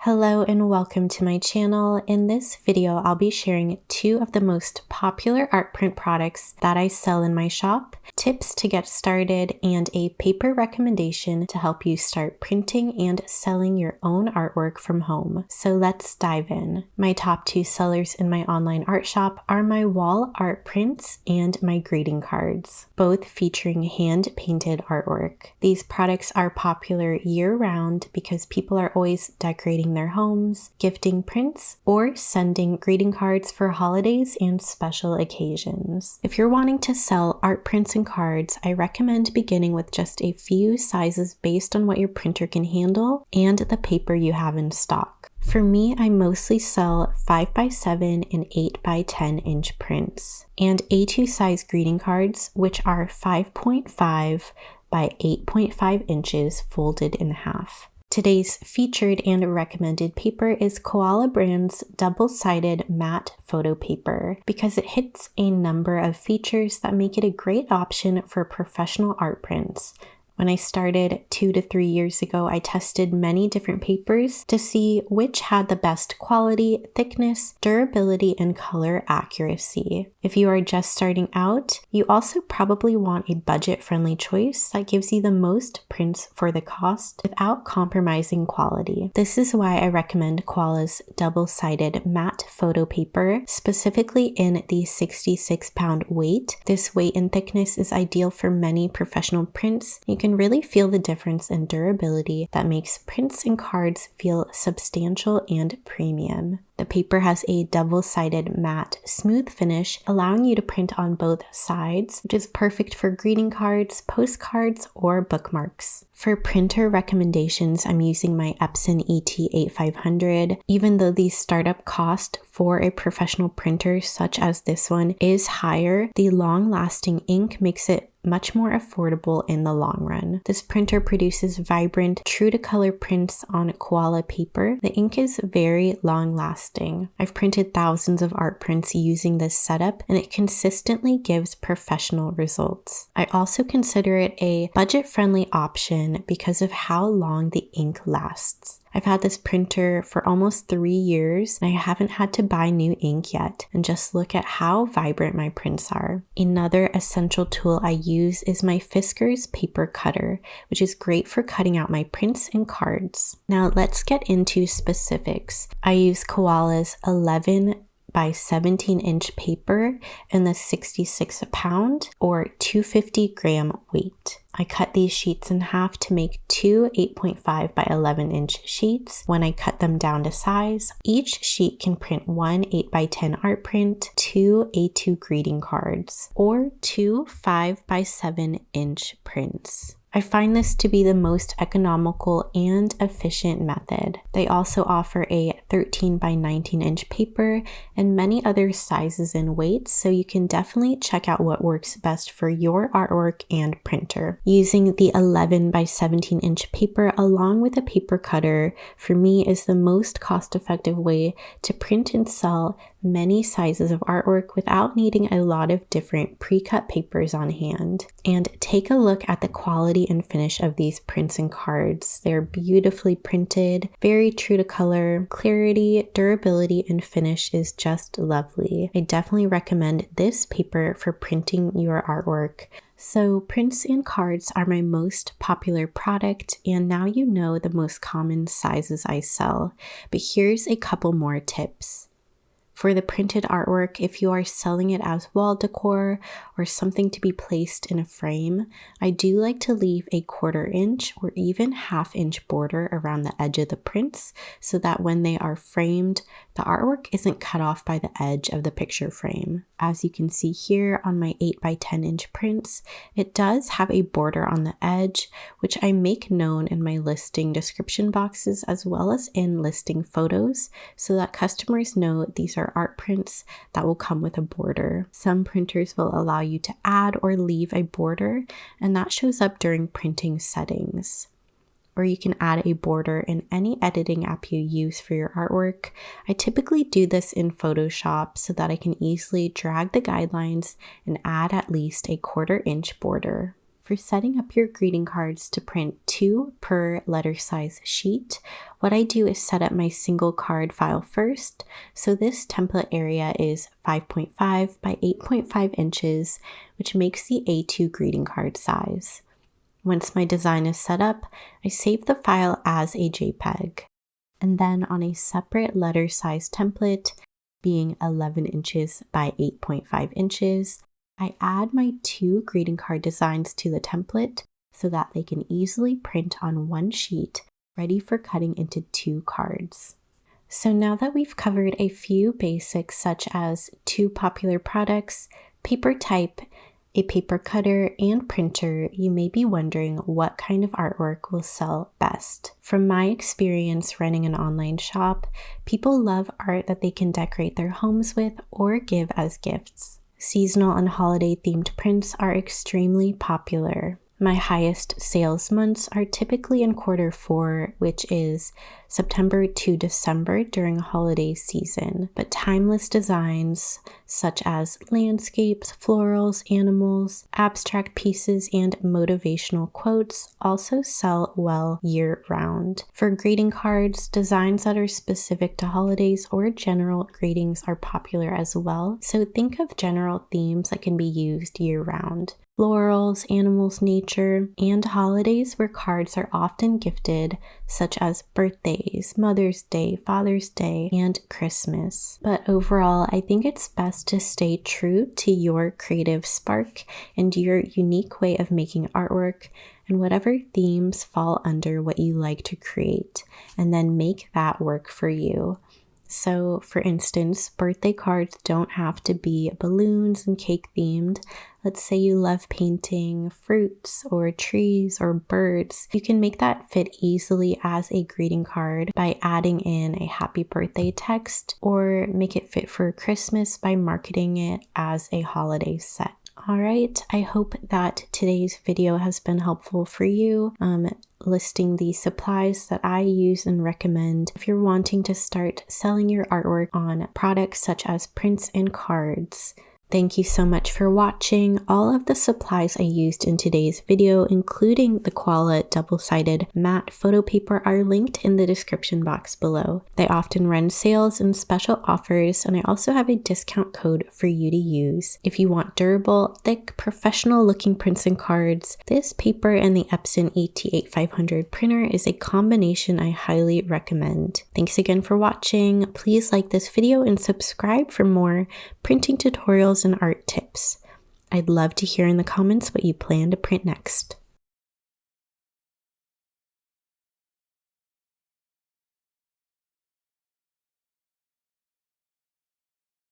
Hello and welcome to my channel. In this video, I'll be sharing two of the most popular art print products that I sell in my shop, tips to get started, and a paper recommendation to help you start printing and selling your own artwork from home. So let's dive in. My top two sellers in my online art shop are my wall art prints and my greeting cards, both featuring hand-painted artwork. These products are popular year-round because people are always decorating their homes, gifting prints, or sending greeting cards for holidays and special occasions. If you're wanting to sell art prints and cards, I recommend beginning with just a few sizes based on what your printer can handle and the paper you have in stock. For me, I mostly sell 5x7 and 8x10 inch prints, and A2 size greeting cards, which are 5.5 by 8.5 inches folded in half. Today's featured and recommended paper is Koala brand's double-sided matte photo paper because it hits a number of features that make it a great option for professional art prints. When I started 2 to 3 years ago, I tested many different papers to see which had the best quality, thickness, durability, and color accuracy. If you are just starting out, you also probably want a budget-friendly choice that gives you the most prints for the cost without compromising quality. This is why I recommend Koala's double-sided matte photo paper, specifically in the 66-pound weight. This weight and thickness is ideal for many professional prints. You can really feel the difference in durability that makes prints and cards feel substantial and premium. The paper has a double-sided matte smooth finish, allowing you to print on both sides, which is perfect for greeting cards, postcards, or bookmarks. For printer recommendations, I'm using my Epson ET8500. Even though the startup cost for a professional printer such as this one is higher, the long-lasting ink makes it much more affordable in the long run. This printer produces vibrant, true-to-color prints on koala paper. The ink is very long-lasting. I've printed thousands of art prints using this setup, and it consistently gives professional results. I also consider it a budget-friendly option because of how long the ink lasts. I've had this printer for almost 3 years and I haven't had to buy new ink yet, and just look at how vibrant my prints are. Another essential tool I use is my Fiskars paper cutter, which is great for cutting out my prints and cards. Now let's get into specifics. I use Koala's 11 by 17 inch paper in the 66 pound or 250 gram weight. I cut these sheets in half to make two 8.5 by 11 inch sheets. When I cut them down to size, each sheet can print one 8x10 art print, two A2 greeting cards, or two 5x7 inch prints. I find this to be the most economical and efficient method. They also offer a 13 by 19 inch paper and many other sizes and weights, so you can definitely check out what works best for your artwork and printer. Using the 11 by 17 inch paper along with a paper cutter for me is the most cost-effective way to print and sell many sizes of artwork without needing a lot of different pre-cut papers on hand. And take a look at the quality and finish of these prints and cards. They're beautifully printed, very true to color. Clarity, durability, and finish is just lovely. I definitely recommend this paper for printing your artwork. So prints and cards are my most popular product, and now you know the most common sizes I sell. But here's a couple more tips. For the printed artwork, if you are selling it as wall decor or something to be placed in a frame, I do like to leave a 1/4 inch or even 1/2 inch border around the edge of the prints so that when they are framed, the artwork isn't cut off by the edge of the picture frame. As you can see here on my 8x10 inch prints, it does have a border on the edge, which I make known in my listing description boxes as well as in listing photos so that customers know these are art prints that will come with a border. Some printers will allow you to add or leave a border, and that shows up during printing settings. Or you can add a border in any editing app you use for your artwork. I typically do this in Photoshop so that I can easily drag the guidelines and add at least a 1/4 inch border. For setting up your greeting cards to print 2 per letter size sheet, what I do is set up my single card file first. So this template area is 5.5 by 8.5 inches, which makes the A2 greeting card size. Once my design is set up, I save the file as a JPEG. And then on a separate letter size template, being 11 inches by 8.5 inches, I add my 2 greeting card designs to the template so that they can easily print on one sheet, ready for cutting into 2 cards. So now that we've covered a few basics such as 2 popular products, paper type, a paper cutter, and printer, you may be wondering what kind of artwork will sell best. From my experience running an online shop, people love art that they can decorate their homes with or give as gifts. Seasonal and holiday themed prints are extremely popular. My highest sales months are typically in Q4, which is September to December during holiday season. But timeless designs such as landscapes, florals, animals, abstract pieces, and motivational quotes also sell well year-round. For greeting cards, designs that are specific to holidays or general greetings are popular as well. So think of general themes that can be used year-round. Florals, animals, nature, and holidays where cards are often gifted, such as birthdays, Mother's Day, Father's Day, and Christmas. But overall, I think it's best to stay true to your creative spark and your unique way of making artwork and whatever themes fall under what you like to create, and then make that work for you. So, for instance, birthday cards don't have to be balloons and cake themed. Let's say you love painting fruits or trees or birds. You can make that fit easily as a greeting card by adding in a happy birthday text, or make it fit for Christmas by marketing it as a holiday set. Alright, I hope that today's video has been helpful for you, listing the supplies that I use and recommend if you're wanting to start selling your artwork on products such as prints and cards. Thank you so much for watching. All of the supplies I used in today's video, including the Koala double-sided matte photo paper, are linked in the description box below. They often run sales and special offers, and I also have a discount code for you to use. If you want durable, thick, professional-looking prints and cards, this paper and the Epson ET8500 printer is a combination I highly recommend. Thanks again for watching. Please like this video and subscribe for more printing tutorials and art tips. I'd love to hear in the comments what you plan to print next.